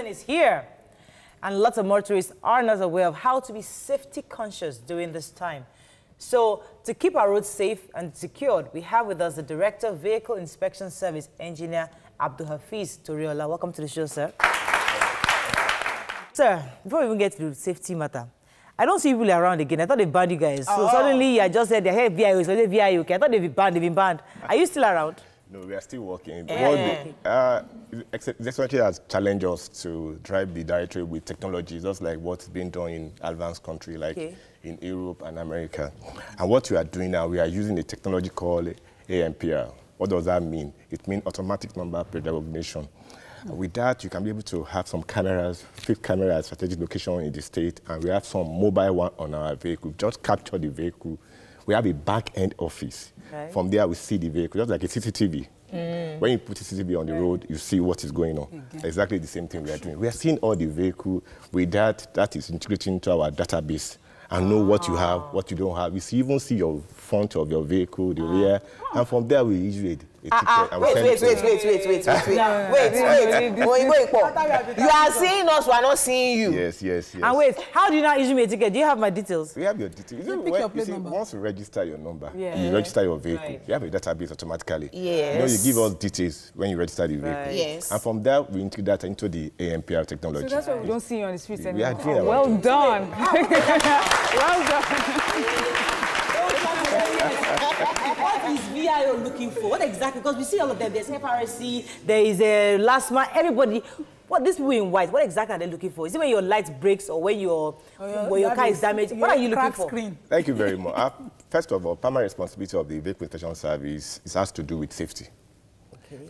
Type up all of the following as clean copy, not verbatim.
is here. And lots of motorists are not aware of how to be safety conscious during this time. So, to keep our roads safe and secured, we have with us the Director of Vehicle Inspection Service, Engineer Abdulhafiz Toriola. Welcome to the show, sir. Sir, before we even get to the safety matter, I don't see people around again. I thought they banned you guys. So suddenly I just said, hey, VIO, so they VIO. Okay, I thought they've been banned. Are you still around? No, we are still working. The executive has challenged us to drive the directory with technology, just like what's been done in advanced countries like in Europe and America. And what we are doing now, we are using a technology called AMPR. What does that mean? It means automatic number plate recognition. With that, you can be able to have some cameras, fixed cameras at strategic location in the state, and we have some mobile one on our vehicle. Just capture the vehicle. We have a back-end office. Okay. From there, we see the vehicle, just like a CCTV. When you put a CCTV on the road, you see what is going on. Exactly the same thing we are doing. We are seeing all the vehicle. With that, that is integrating into our database and know what you have, what you don't have. We even see your front of your vehicle, the rear, and from there we issue a ticket. And wait. You are seeing us, we are not seeing you. Yes. And wait, how do you not issue me a ticket? Do you have my details? We have your details. Once you register your number, you register your vehicle, you have a database automatically. Yes. You know, you give us details when you register the vehicle. Yes. And from there, we integrate that into the AMPR technology. So that's why we don't see you on the streets anymore. We are doing well done. Well done. What is VIO looking for? What exactly? Because we see all of them. There's FRSC, there is a last man, everybody. What these people in white, what exactly are they looking for? Is it when your light breaks or when your car is damaged? What are you looking for? Thank you very much. First of all, primary responsibility of the Vehicle Inspection Service has to do with safety.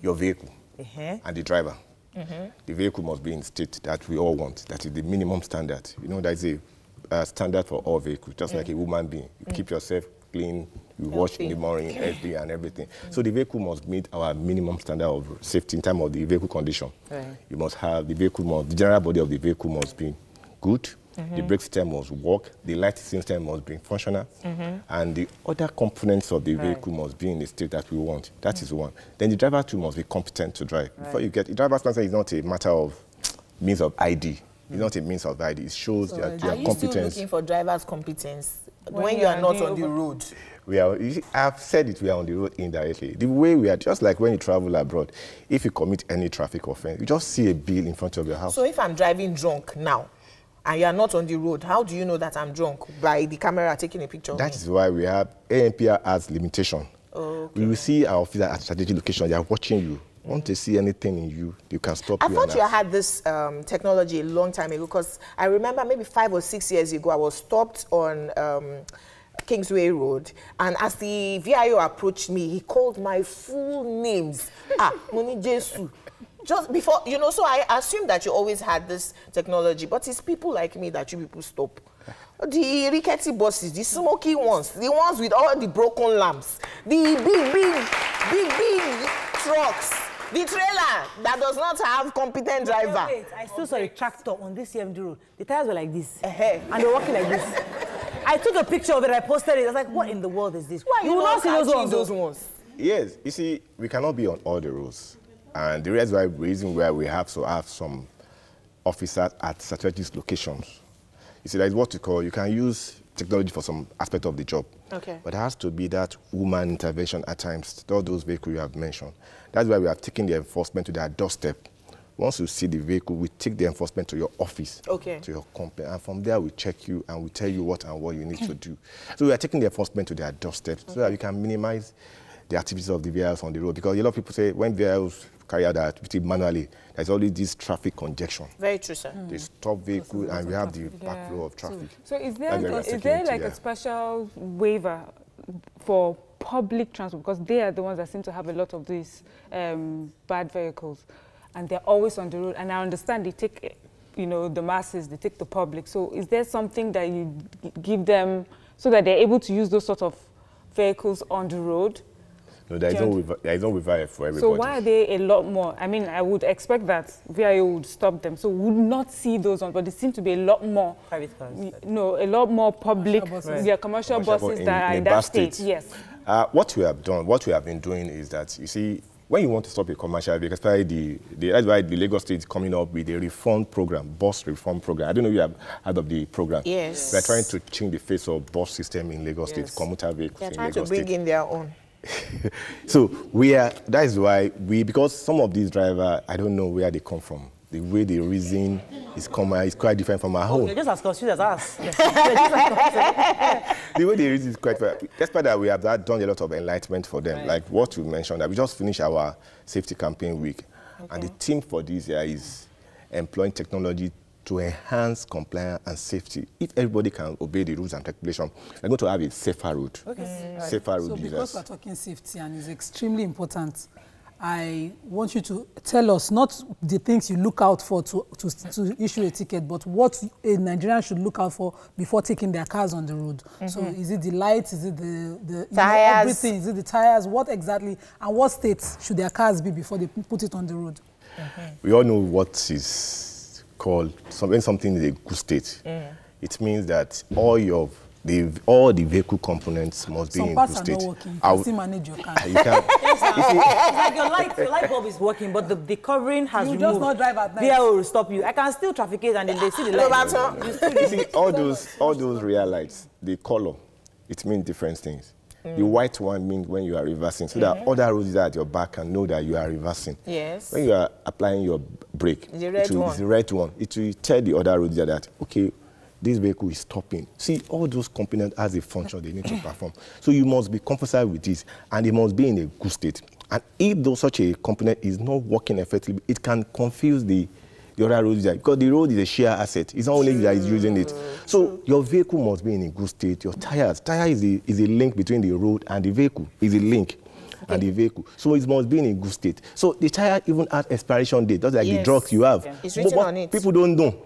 Your vehicle and the driver. The vehicle must be in state that we all want. That is the minimum standard. You know, that is a standard for all vehicles, just like a woman being. You keep yourself clean, you wash in the morning, every day and everything. So the vehicle must meet our minimum standard of safety in terms of the vehicle condition. You must have, the general body of the vehicle must be good, the brake system must work, the light system must be functional, and the other components of the vehicle must be in the state that we want. That is one. Then the driver too must be competent to drive. Before you get, the driver's license is not a matter of means of ID. It's not a means of ID. It shows that you have competence. Are you still looking for driver's competence when you are not on the road? I've said it, we are on the road indirectly. The way we are, just like when you travel abroad, if you commit any traffic offense, you just see a bill in front of your house. So if I'm driving drunk now, and you are not on the road, how do you know that I'm drunk? By the camera taking a picture of me? That is why we have AMPR as limitation. We will see our officer at strategic location. They are watching you. Want to see anything in you, you can stop. I thought you had this technology a long time ago, because I remember maybe 5 or 6 years ago, I was stopped on Kingsway Road, and as the VIO approached me, he called my full names. Moni Jesu. Just before, you know, so I assumed that you always had this technology, but it's people like me that you people stop. The rickety buses, the smoky ones, the ones with all the broken lamps, the big trucks, the trailer that does not have competent driver. Wait, I still saw a tractor on this CMD road. The tires were like this, and they were walking like this. I took a picture of it, I posted it. I was like, what in the world is this? Why you will not see those ones. Yes, you see, we cannot be on all the roads. And the reason why we have to have some officers at strategic locations. You see, that is what you call, you can use technology for some aspect of the job. But it has to be that human intervention at times, all those vehicles you have mentioned. That's why we have taken the enforcement to their doorstep. Once you see the vehicle, we take the enforcement to your office, to your company, and from there we check you and we tell you what you need to do. So we are taking the enforcement to their doorstep so that we can minimize the activities of the vehicles on the road. Because a lot of people say when vehicles carry out that activity manually, there's always this traffic congestion. Very true, sir. They stop vehicle and we have the backflow of traffic. So is there like a special waiver for public transport? Because they are the ones that seem to have a lot of these bad vehicles, and they're always on the road. And I understand they take, you know, the masses, they take the public. So is there something that you give them so that they're able to use those sort of vehicles on the road? No, there is no waiver for everybody. So why are they a lot more? I mean, I would expect that VIO would stop them. So we would not see those ones, but there seem to be a lot more private cars. No, a lot more public, commercial buses that are in that state. Yes. What we have done, what we have been doing is that, you see, when you want to stop a commercial vehicle, especially that's why the Lagos State is coming up with a reform program, bus reform program. I don't know if you have heard of the program. Yes. We're trying to change the face of bus system in Lagos State, commuter vehicles in Lagos State. They're trying to bring in their own. So that is why because some of these drivers, I don't know where they come from. The way they reason is quite different from our own. You're just as confused as us. The way they reason is quite different. Despite that, we have done a lot of enlightenment for them. Right. Like what you mentioned, that we just finished our safety campaign week. Okay. And the theme for this year is employing technology to enhance compliance and safety. If everybody can obey the rules and regulations, we're going to have a safer road. Okay. Safer road. So because we're talking safety and it's extremely important, I want you to tell us not the things you look out for to issue a ticket, but what a Nigerian should look out for before taking their cars on the road. So is it the lights, is it the tires, everything, is it the tires, what exactly, and what states should their cars be before they put it on the road? We all know what is called, when something is a good state, it means that all the vehicle components must be in good state. Some parts are not working. You can still manage your car. You can. It's like your light bulb is working, but the covering has removed. You just not drive at night. VIO will stop you. I can still trafficate and then they see the light. You see, all those rear lights, the color, it means different things. The white one means when you are reversing, so that other roads that are at your back can know that you are reversing. Yes. When you are applying your brake, the red one, it will tell the other roads that, okay, this vehicle is stopping. See, all those components has a function they need to perform. So you must be comfortable with this, and it must be in a good state. And if such a component is not working effectively, it can confuse the other road user, because the road is a shared asset. It's not only you that is using it. So your vehicle must be in a good state. Your tires is a link between the road and the vehicle. Is a link. Okay. And the vehicle. So it must be in a good state. So the tire even has expiration date, just like the drugs you have. It's written on it. People don't know.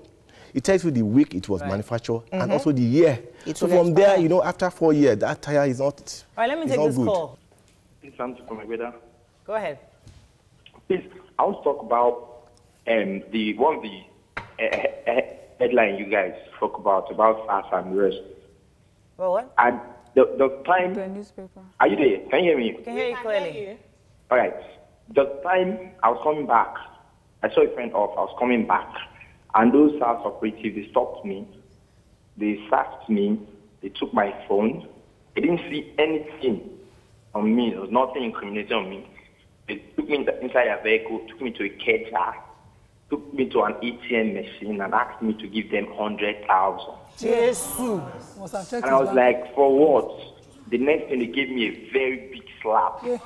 It tells you the week it was manufactured and also the year. So from there, after 4 years, that tire is not. All right, let me take this call. It's Samson from Agbeda. Go ahead. Please, I want to talk about the headline you guys spoke about SARS and the rest. Well, what? And the time. The newspaper. Are you there? Can you hear me? I can hear you clearly. All right. The time I was coming back, I saw a friend off. I was coming back. And those SARS operatives, they stopped me, they searched me, they took my phone. They didn't see anything on me. There was nothing incriminating on me. They took me inside their vehicle, took me to a catcher, took me to an ATM machine and asked me to give them 100,000. Jesus. And I was like, for what? The next thing, they gave me a very big slap. Yeah.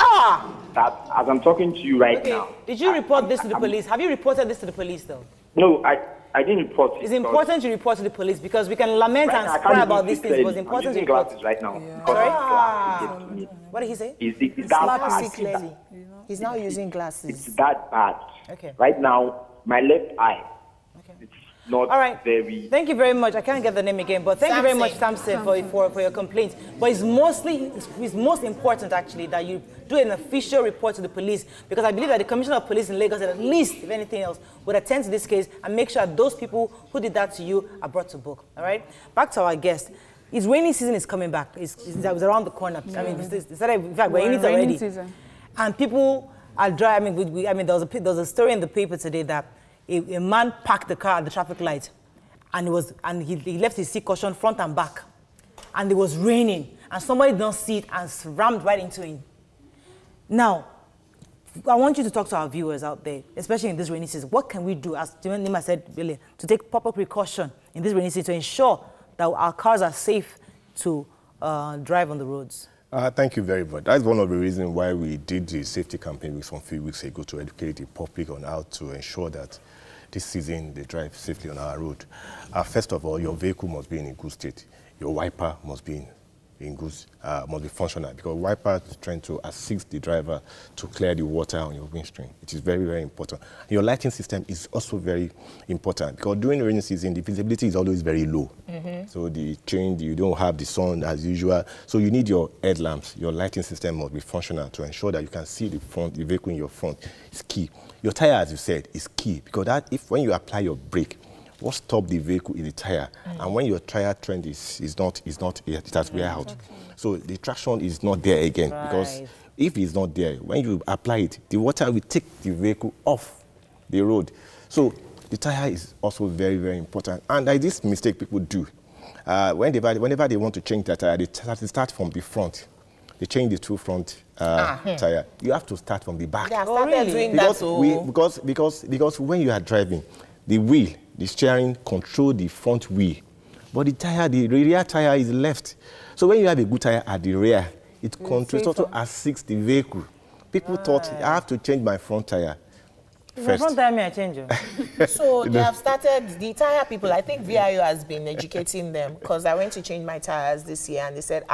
That, as I'm talking to you right now. Did you report this to the police? Have you reported this to the police, though? No, I didn't report it. It's important you report to the police because we can lament and cry about these things, but it's important to report. Glasses right now. Yeah. Sorry? What did he say? Is that bad? Clearly. He's now using glasses. It's that bad. Okay. Right now, my left eye. Okay. It's not very. Thank you very much. I can't get the name again, but thank you very much, Samson, for your complaints. But it's most important actually that you do an official report to the police, because I believe that the Commissioner of Police in Lagos, at least if anything else, would attend to this case and make sure that those people who did that to you are brought to book. All right. Back to our guest. His rainy season is coming back. It was around the corner. Yeah. I mean, in fact, we're in it already. Season. And people are driving. There was a story in the paper today that a man parked the car at the traffic light, and he left his seat caution front and back, and it was raining, and somebody did not see it and rammed right into him. Now, I want you to talk to our viewers out there, especially in this rainy season. What can we do, as Nima said earlier, to take proper precaution in this rainy season to ensure that our cars are safe to drive on the roads? Thank you very much. That's one of the reasons why we did the safety campaign some few weeks ago, to educate the public on how to ensure that this season they drive safely on our road. First of all, your vehicle must be in a good state. Your wiper must be must be functional, because wiper is trying to assist the driver to clear the water on your windscreen. It is very, very important. Your lighting system is also very important, because during the rainy season, the visibility is always very low. So you don't have the sun as usual. So you need your headlamps. Your lighting system must be functional to ensure that you can see the vehicle in your front. It's key. Your tire, as you said, is key, because when you apply your brake, what stops the vehicle is the tire. And when your tire trend it has wear out. So the traction is not there again, because if it's not there, when you apply it, the water will take the vehicle off the road. So the tire is also very, very important. And like this mistake people do, whenever they want to change the tire, they start from the front. They change the two front tire. You have to start from the back. They have started doing that. Because when you are driving, the wheel, the steering control the front wheel. But the tire, the rear tire is left. So when you have a good tire at the rear, it controls, also assists the vehicle. People thought, I have to change my front tire first. My front tire, may I change it? So they have started, the tire people, I think VIO has been educating them, because I went to change my tires this year and they said,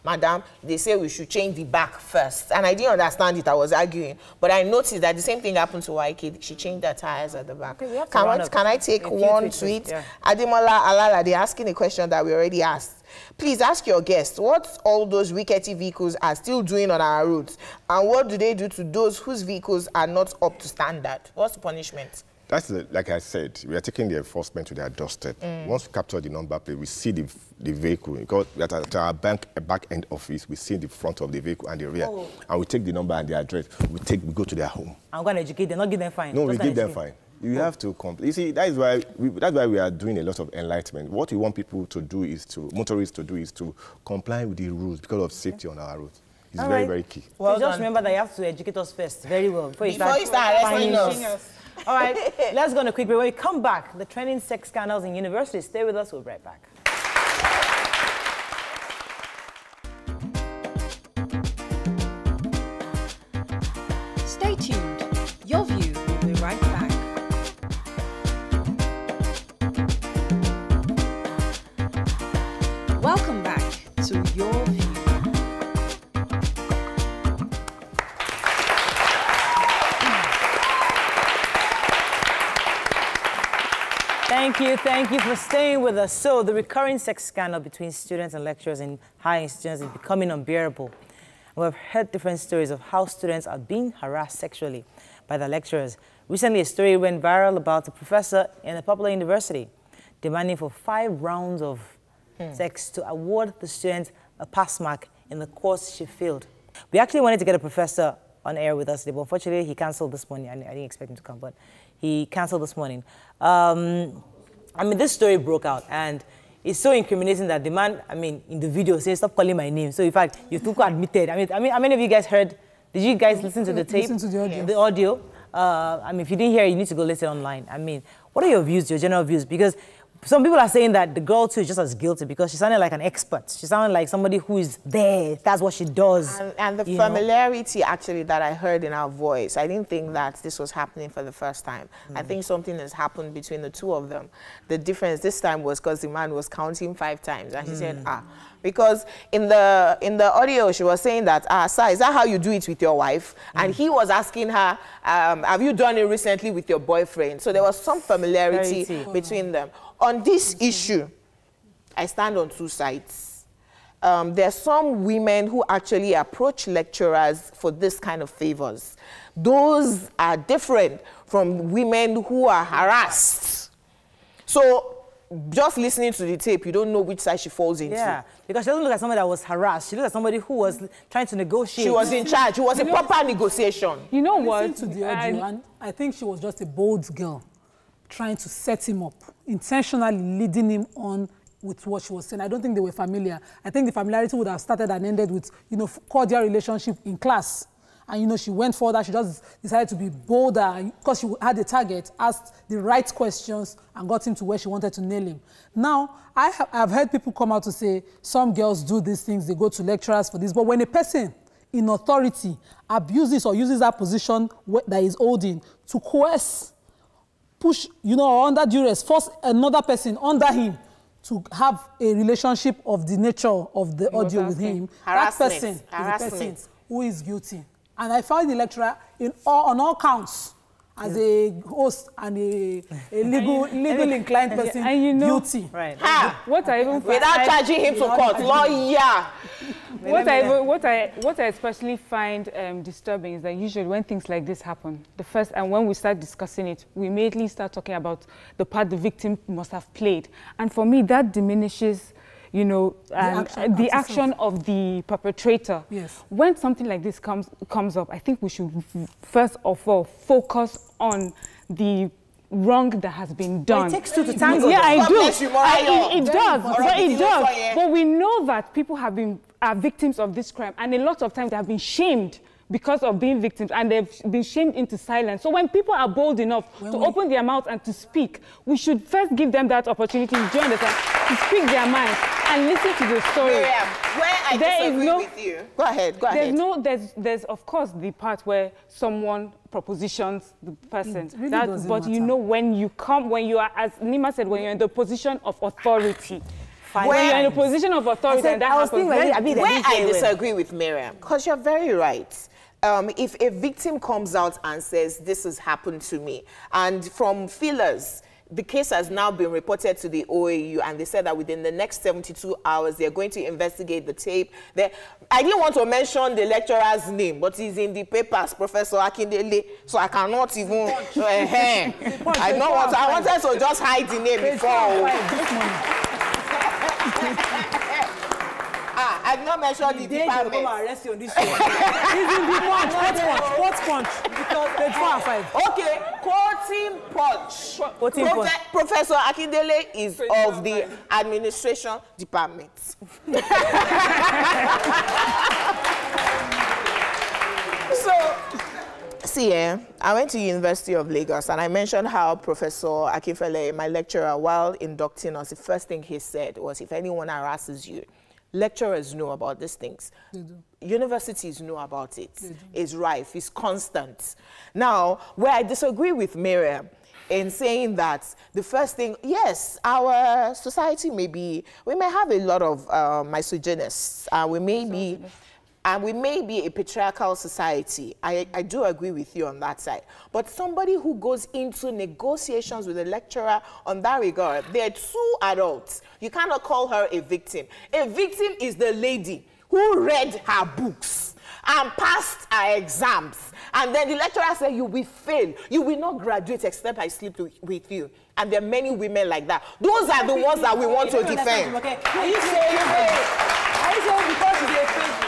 madam, they say we should change the back first. And I didn't understand it, I was arguing. But I noticed that the same thing happened to YK. She changed her tires at the back. Okay, can I take one tweet? Yeah. Ademola Alala, they're asking a question that we already asked. Please ask your guests what all those rickety vehicles are still doing on our roads, and what do they do to those whose vehicles are not up to standard? What's the punishment? That's like I said, we are taking the enforcement to their doorstep. Once we capture the number plate, we see the vehicle. Because at our back end office, we see the front of the vehicle and the rear. And we take the number and the address. We go to their home. I'm going to educate them, not give them fine. No, we give them fine. You have to complete. You see, that's why we are doing a lot of enlightenment. What we want people to do motorists to do is to comply with the rules because of safety on our roads. It's very, very key. Well, just remember that you have to educate us first, very well, before you start finding us. All right, let's go on a quick break. When we come back, the trending sex scandals in universities. Stay with us, we'll be right back. Stay tuned. Your View will be right back. Welcome back to Your View. Thank you for staying with us. So the recurring sex scandal between students and lecturers in higher institutions is becoming unbearable. We've heard different stories of how students are being harassed sexually by their lecturers. Recently, a story went viral about a professor in a popular university demanding for 5 rounds of sex to award the student a pass mark in the course she failed. We actually wanted to get a professor on air with us today, but unfortunately, he canceled this morning. I didn't expect him to come, but he canceled this morning. I mean, this story broke out, and it's so incriminating that the man, in the video says, "Stop calling my name." So, in fact, you took admitted. How many of you guys heard? Did you guys listen to the tape? Listen to the audio. The audio. If you didn't hear it, you need to go listen online. What are your views, your general views? Because some people are saying that the girl, too, is just as guilty because she sounded like an expert. She sounded like somebody who is there. That's what she does. And the familiarity, actually, that I heard in her voice, I didn't think that this was happening for the first time. I think something has happened between the two of them. The difference this time was because the man was counting 5 times. And she said, because in the audio, she was saying that, sir, is that how you do it with your wife? And he was asking her, have you done it recently with your boyfriend? So there was some familiarity between them. On this issue, I stand on 2 sides. There are some women who actually approach lecturers for this kind of favors. Those are different from women who are harassed. So just listening to the tape, you don't know which side she falls into. Yeah, because she doesn't look like somebody that was harassed. She looks like somebody who was trying to negotiate. She was in charge. It was a proper negotiation. You know what? Listen to the audio, and I think she was just a bold girl trying to set him up, intentionally leading him on with what she was saying. I don't think they were familiar. I think the familiarity would have started and ended with, cordial relationship in class. And, she went further. She just decided to be bolder because she had a target, asked the right questions, and got him to where she wanted to nail him. Now, I've heard people come out to say some girls do these things. They go to lecturers for this. But when a person in authority abuses or uses that position that he's holding to coerce, push, or under duress, force another person under him to have a relationship of the nature of the audio with him, that person is the person who is guilty. And I found the lecturer on all counts as a host and a legal inclined person guilty. Right. What I even without charging him to court, lawyer. What I especially find disturbing is that usually when things like this happen, and when we start discussing it, we immediately start talking about the part the victim must have played. And for me, that diminishes, you know, the action of the perpetrator. Yes. When something like this comes up, I think we should first of all focus on the wrong that has been done. But it takes two to tango. Yeah, I do. It does. But it does. But we know that people are victims of this crime, and a lot of times they have been shamed because of being victims, and they've been shamed into silence. So when people are bold enough to open their mouth and to speak, we should first give them that opportunity, to speak their minds and listen to the story. Miriam, where I disagree with you. Go ahead. There's of course the part where someone propositions the person. Really but you know, when you are, as Nima said, when you're in the position of authority. When you're in a position of authority, and that happens. Where I disagree with Miriam, because you're very right. If a victim comes out and says, this has happened to me, and from feelers, the case has now been reported to the OAU, and they said that within the next 72 hours, they're going to investigate the tape. I didn't want to mention the lecturer's name, but he's in the papers, Professor Akindele, so I cannot even... I wanted to just hide the name before. I did not mention the department. Come arrest you on this show. He's in the punch. What punch? Because 4 and 5. Okay, quoting punch. Professor Akindele is of the administration department. So, see, I went to University of Lagos, and I mentioned how Professor Akinfele, my lecturer, while inducting us, the first thing he said was, if anyone harasses you, lecturers know about these things. Universities know about it. It's rife, it's constant. Now, where I disagree with Miriam in saying that the first thing, yes, our society we may have a lot of misogynists, we may be a patriarchal society. I do agree with you on that side. But somebody who goes into negotiations with a lecturer on that regard, they're two adults. You cannot call her a victim. A victim is the lady who read her books and passed her exams. And then the lecturer said, you will fail. You will not graduate except I sleep with you. And there are many women like that. Those are the ones that we want to defend. Are you saying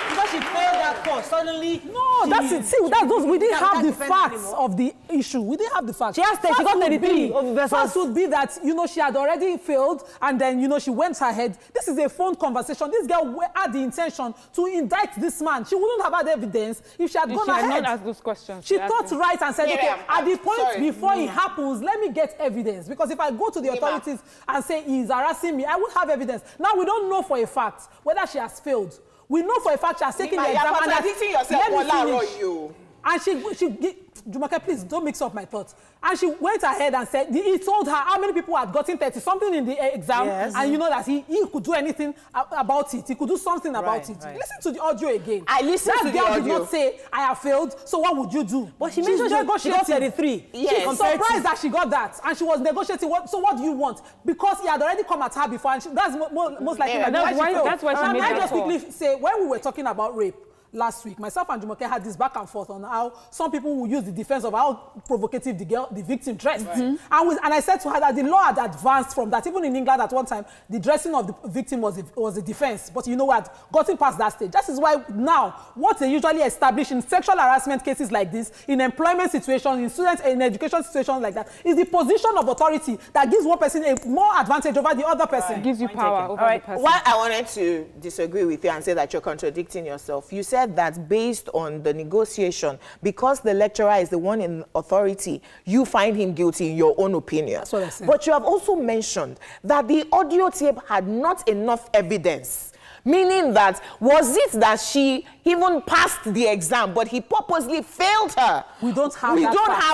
because she failed that course, suddenly... No, that's it. See, we didn't have the facts of the issue. We didn't have the facts. She got 33. First would be that, you know, she had already failed, and then, you know, she went ahead. This is a phone conversation. This girl had the intention to indict this man. She wouldn't have had evidence if she had gone ahead. She had not asked those questions. She thought right and said, okay, at the point before it happens, let me get evidence. Because if I go to the authorities and say he's harassing me, I won't have evidence. Now, we don't know for a fact whether she has failed. We know for a fact she has taken the exam. And Jumoke, please don't mix up my thoughts. And she went ahead and said, he told her how many people had gotten 30-something in the exam, and you know that he could do anything about it. He could do something about it. Right. Listen to the audio again. I listened to the audio. That girl did not say, I have failed, so what would you do? But she mentioned she got 33. Yes. She's surprised that she got that, and she was negotiating. So what do you want? Because he had already come at her before, and that's most likely that's why she made that call. I just quickly say, when we were talking about rape, last week, myself and Jumoke had this back and forth on how some people will use the defense of how provocative the victim dressed. Right. And I said to her that the law had advanced from that. Even in England at one time, the dressing of the victim was a defense. But you know what? Gotten past that stage. That is why now, what they usually establish in sexual harassment cases like this, in employment situations, in student and education situations like that, is the position of authority that gives one person a more advantage over the other person. Right. Gives you power over the person. Why I wanted to disagree with you and say that you're contradicting yourself. You said that based on the negotiation, because the lecturer is the one in authority, you find him guilty in your own opinion. That's what I said. But you have also mentioned that the audio tape had not enough evidence. Meaning that, was it that she even passed the exam, but he purposely failed her? We don't have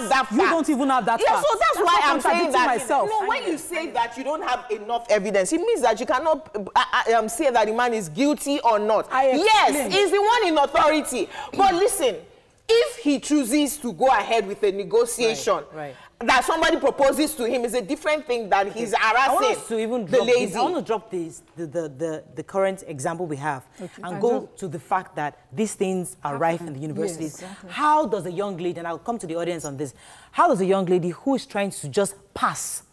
that fact. You don't even have that fact. Yeah, so that's why I'm saying that. Myself. No, when you say that you don't have enough evidence, it means that you cannot say that the man is guilty or not. Yes, he's the one in authority. But listen, if he chooses to go ahead with a negotiation, that somebody proposes to him is a different thing than he's harassing the lady. I want to drop the current example we have and go to the fact that these things are rife in the universities. Yes, exactly. How does a young lady, and I'll come to the audience on this, how does a young lady who is trying to just pass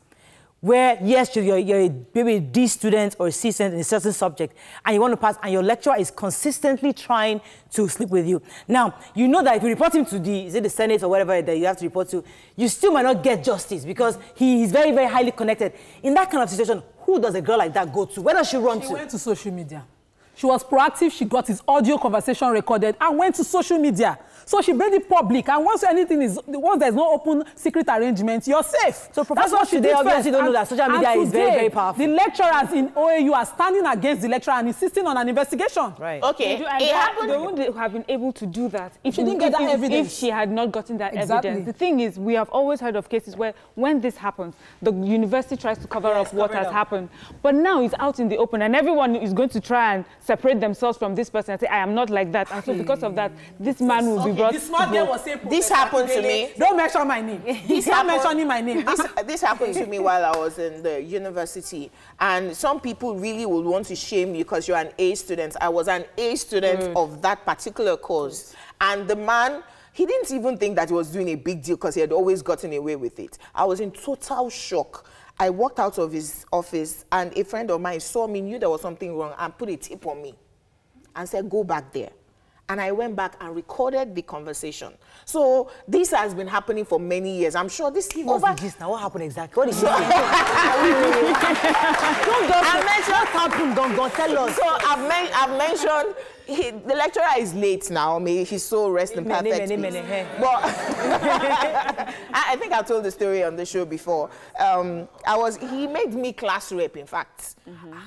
where, yes, you're maybe a D student or a C student in a certain subject, and you want to pass, and your lecturer is consistently trying to sleep with you. Now, you know that if you report him to the Senate or whatever that you have to report to, you still might not get justice because he is very, very highly connected. In that kind of situation, who does a girl like that go to? Where does she run to? She went to social media. She was proactive. She got his audio conversation recorded and went to social media. So she made it public. And once there's no open secret arrangement, you're safe. So professors today obviously don't know that social media is very, very powerful. The lecturers in OAU are standing against the lecturer and insisting on an investigation. Right. Okay. They wouldn't have been able to do that if she didn't get that evidence. If she had not gotten that evidence. The thing is, we have always heard of cases where when this happens, the university tries to cover up what has happened. But now it's out in the open and everyone is going to try and separate themselves from this person and say, I am not like that. And so because of that, this man will be brought the smart girl was saying, this happened to me. Don't mention my name. Stop mentioning my name. This happened to me while I was in the university. And some people really would want to shame you because you're an A student. I was an A student of that particular course. And the man, he didn't even think that he was doing a big deal because he had always gotten away with it. I was in total shock. I walked out of his office and a friend of mine saw me, knew there was something wrong, and put a tip on me and said, go back there. And I went back and recorded the conversation. So this has been happening for many years. I'm sure this is over. Now, what happened exactly? What is it? What happened? Don't tell us. So I've mentioned the lecturer is late now. May his soul rest in perfect peace. But I think I told the story on the show before. He made me class rep, in fact,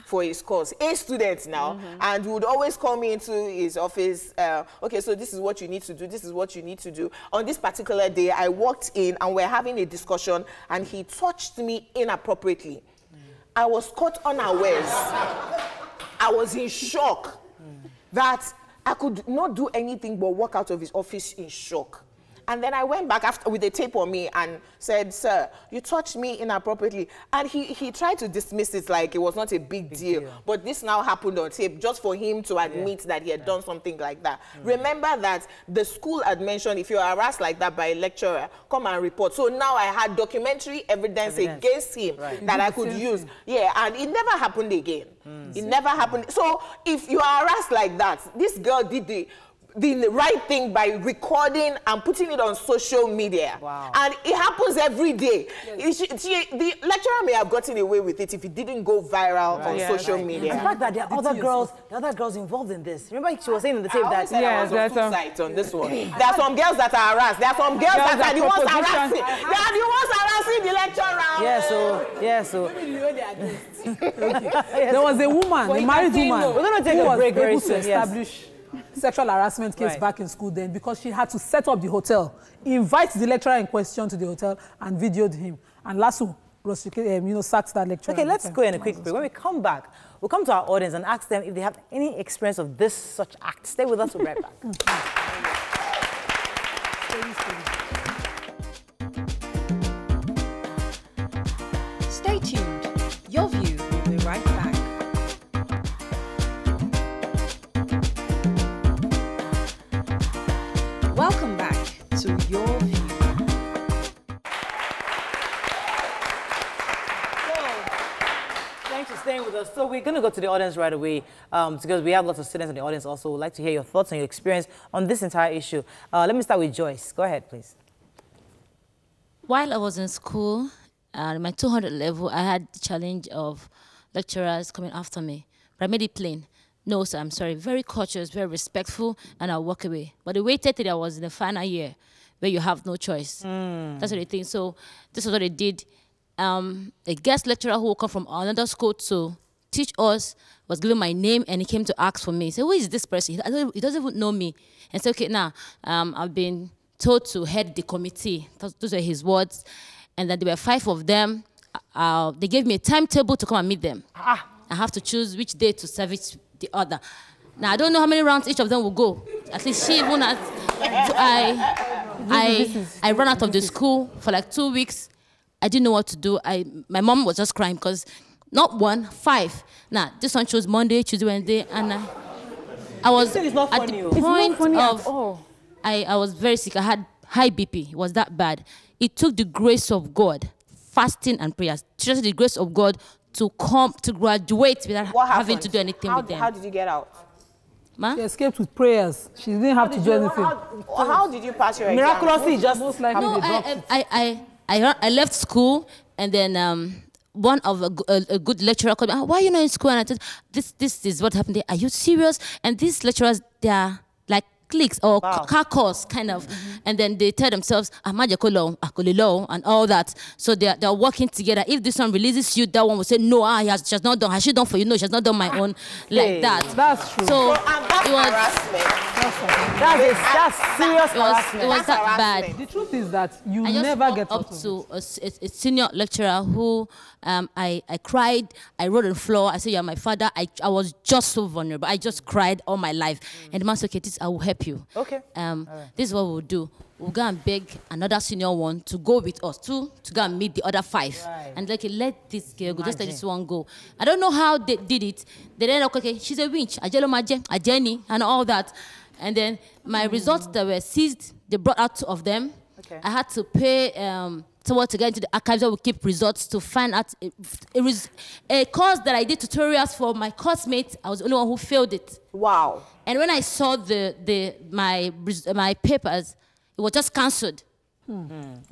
for his course. A student now, and would always call me into his office. Okay, so this is what you need to do. This is what you need to do. On this particular day, I walked in and we're having a discussion, and he touched me inappropriately. I was caught unawares. I was in shock. That I could not do anything but walk out of his office in shock. And then I went back after with a tape on me and said, sir, you touched me inappropriately. And he tried to dismiss it like it was not a big deal. But this now happened on tape just for him to admit that he had done something like that. Remember that the school had mentioned if you're harassed like that by a lecturer, come and report. So now I had documentary evidence against him that I could use. Yeah, and it never happened again. It never happened. So if you are harassed like that, this girl did the right thing by recording and putting it on social media. Wow. And it happens every day. Yes. The lecturer may have gotten away with it if it didn't go viral on social media. The fact that there are other girls involved in this. Remember she was saying in the tape that there's two sides on this one. There are some girls that are harassed. There are some girls that are the ones harassing. They are the ones harassing the lecturer. There was a woman, a married woman. We're going to take a break very soon. Establish sexual harassment case back in school then because she had to set up the hotel, invite the lecturer in question to the hotel and videoed him. And Lasso, sacked that lecturer. Okay, let's go in a quick break. When we come back, we'll come to our audience and ask them if they have any experience of this such act. Stay with us, we'll be right back. Stay tuned. Your View will be right back. Welcome back to Your View. Thanks for staying with us. So we're going to go to the audience right away because we have lots of students in the audience also who would like to hear your thoughts and your experience on this entire issue. Let me start with Joyce. Go ahead, please. While I was in school, my 200 level, I had the challenge of lecturers coming after me. But I made it plain. No, sir, I'm sorry. Very courteous, very respectful, and I'll walk away. But the waited till I was in the final year, where you have no choice. That's what they think. So this is what they did. A guest lecturer who will come from another school to teach us was given my name, and he came to ask for me. He said, who is this person? He doesn't even know me. And said, okay, now, I've been told to head the committee. Those were his words. And then there were 5 of them. They gave me a timetable to come and meet them. I have to choose which day to service the other. Now, I don't know how many rounds each of them will go. At least she even has... I ran out of the school for like 2 weeks. I didn't know what to do. My mom was just crying because not 1, 5. Now, this one chose Monday, Tuesday, Wednesday, and I was at the point of... I was very sick. I had high BP. It was that bad. It took the grace of God fasting and prayers. Just the grace of God to come to graduate without having to do anything with them. How did you get out? Ma? She escaped with prayers. She didn't have to do anything. How did you pass your exam? Miraculously, just most likely No, I left school, and then one of a good lecturer called me, why are you not in school? And I said, this is what happened there. Are you serious? And these lecturers, they are like cliques or caucus kind of, and then they tell themselves Akolilo and all that. So they're working together. If this one releases you, that one will say no. She has not done. Has she done for you? No, she has not done my own like that. That's true. So So that's it was harassment. that's serious harassment. it was that bad. The truth is that you I just never walked get up out to a senior lecturer who I cried. I wrote on the floor. I said, "You're my father." I was just so vulnerable. I just cried all my life. And the man said, "Okay, this I will help you. Okay. This is what we'll do. We'll go and beg another senior one to go with us to go and meet the other 5. Right. And like, let this girl go. Just let this one go." I don't know how they did it. They then okay, she's a winch, a Jenny, and all that. And then my results that were seized, they brought out 2 of them. Okay. I had to pay someone to get into the archives where we keep results to find out. It was a course that I did tutorials for my course mates. I was the only one who failed it. Wow. And when I saw my papers, it was just cancelled.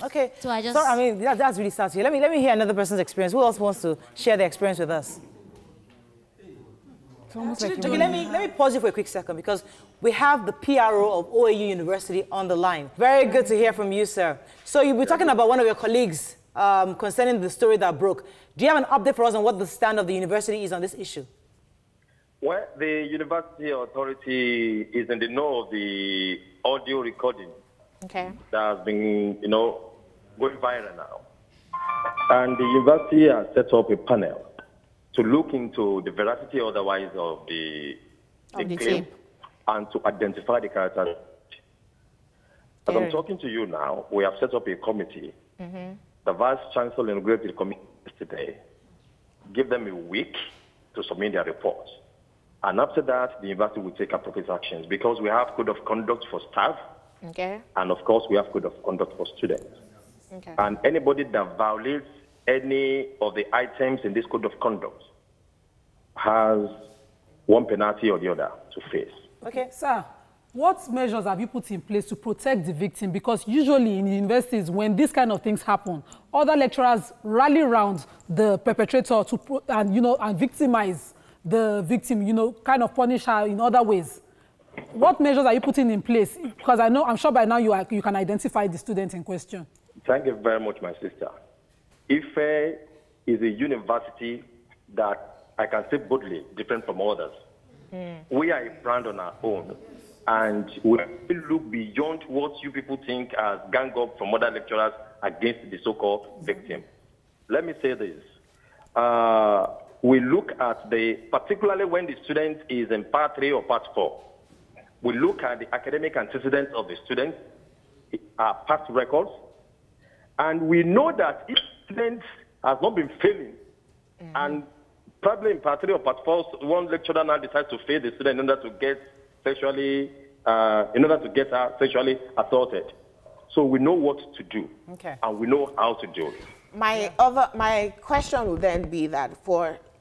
Okay. So I just. So, I mean, that's really sad. Let me hear another person's experience. Who else wants to share their experience with us? like Okay, let me pause you for a quick second because we have the PRO of OAU University on the line. Very good to hear from you, sir. So you'll be talking about one of your colleagues concerning the story that broke. Do you have an update for us on what the stand of the university is on this issue? Well, the university authority is in the know of the audio recording that has been, going viral now. And the university has set up a panel to look into the veracity otherwise of the claim and to identify the character. As I'm talking to you now, we have set up a committee. The Vice Chancellor inaugurated the committee yesterday. Give them a week to submit their report. And after that, the university will take appropriate actions because we have code of conduct for staff. And of course, we have code of conduct for students. And anybody that violates any of the items in this code of conduct has one penalty or the other to face. Okay, sir. What measures have you put in place to protect the victim? Because usually in universities, when these kind of things happen, other lecturers rally around the perpetrator to and victimize the victim, kind of punish her in other ways. What measures are you putting in place? Because I'm sure by now you can identify the student in question. Thank you very much, my sister. IFE is a university that I can say boldly different from others. We are a brand on our own, and we look beyond what you people think as gang up from other lecturers against the so-called victim. Let me say this. We look at particularly when the student is in part 3 or part 4, we look at the academic antecedents of the student, past records, and we know that if the student has not been failing, and probably in part 3 or part 4, one lecturer now decides to fail the student in order to get her sexually assaulted. So we know what to do, and we know how to do it. My question would then be that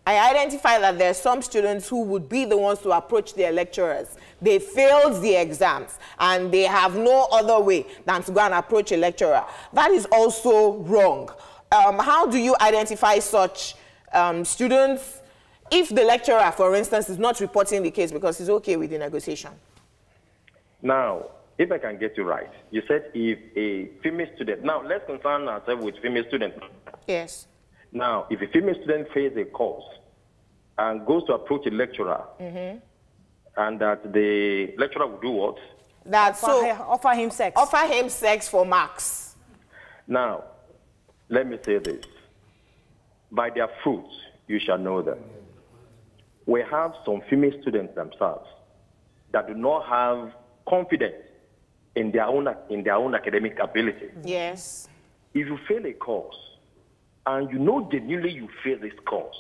I identify that there are some students who would be the ones to approach their lecturers. They failed the exams and they have no other way than to go and approach a lecturer. That is also wrong. How do you identify such students if the lecturer, for instance, is not reporting the case because he's okay with the negotiation? Now, if I can get you right, you said if a female student, now let's concern ourselves with female students. Yes. Now, if a female student fails a course and goes to approach a lecturer, and that the lecturer will do what? Offer him sex. Offer him sex for marks. Now, let me say this. By their fruits, you shall know them. We have some female students themselves that do not have confidence in their own academic ability. Yes. If you fail a course, and you know genuinely you fail this course,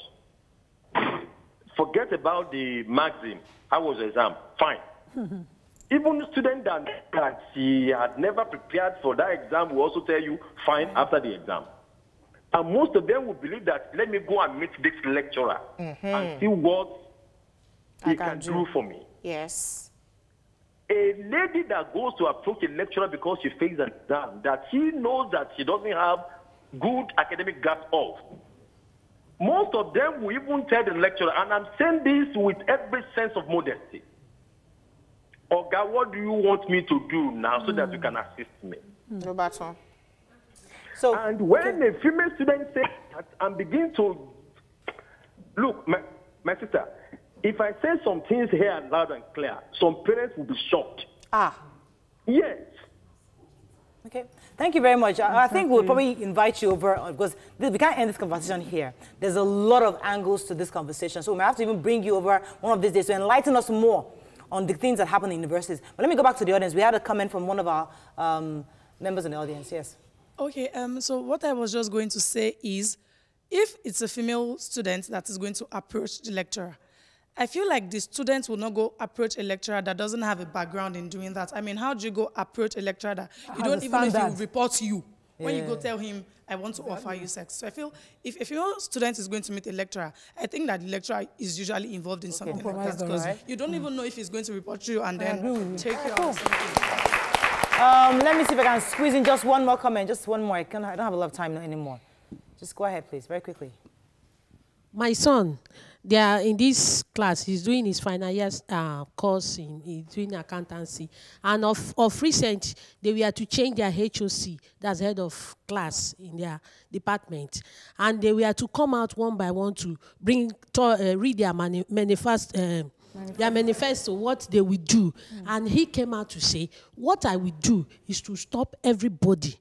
forget about the maxim. How was the exam? Fine. Even a student that she had never prepared for that exam will also tell you fine after the exam. And most of them will believe that, let me go and meet this lecturer and see what he can do for me. Yes. A lady that goes to approach a lecturer because she fails an exam, that she knows that she doesn't have good academic grasp of, most of them will even tell the lecturer, and I'm saying this with every sense of modesty, Oga, what do you want me to do now so that you can assist me? No matter. So, and when a female student says that and begin to, look, my sister, if I say some things here loud and clear, some parents will be shocked. Yes. Okay. Thank you very much. I think we'll probably invite you over because we can't end this conversation here. There's a lot of angles to this conversation. So we might have to even bring you over one of these days to enlighten us more on the things that happen in universities. But let me go back to the audience. We had a comment from one of our members in the audience. Yes. Okay. So what I was just going to say is, if it's a female student that is going to approach the lecturer, I feel like the students will not go approach a lecturer that doesn't have a background in doing that. I mean, how do you go approach a lecturer that you don't even know if he will report you when you go tell him, I want to offer you sex? So I feel if a female student is going to meet a lecturer, I think that the lecturer is usually involved in something like that, because you don't even know if he's going to report you and then take you out. Let me see if I can squeeze in just one more comment, just one more. I don't have a lot of time anymore. Just go ahead, please, very quickly. My son, they are in this class. He's doing his final year's course he's doing accountancy. And of recent, they were to change their HOC, that's head of class in their department. And they were to come out one by one to read their manifesto, what they will do. And he came out to say, what I will do is to stop everybody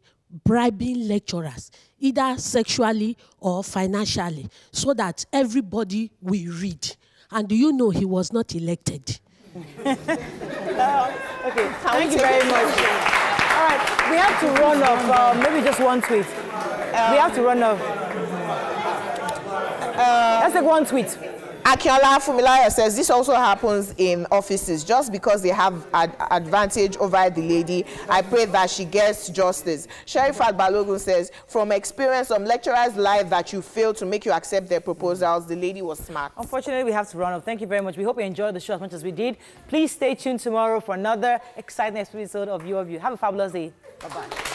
bribing lecturers, either sexually or financially, so that everybody will read. And do you know he was not elected? Okay, thank you very much. All right, we have to run off. Maybe just one tweet. We have to run off. Let's take one tweet. Akiola Fumilaya says this also happens in offices. Just because they have advantage over the lady, I pray that she gets justice. Sherifat Balogun says, from experience, some lecturers lie that you failed to make you accept their proposals. The lady was smart. Unfortunately, we have to run off. Thank you very much. We hope you enjoyed the show as much as we did. Please stay tuned tomorrow for another exciting episode of Your View. Have a fabulous day. Bye-bye.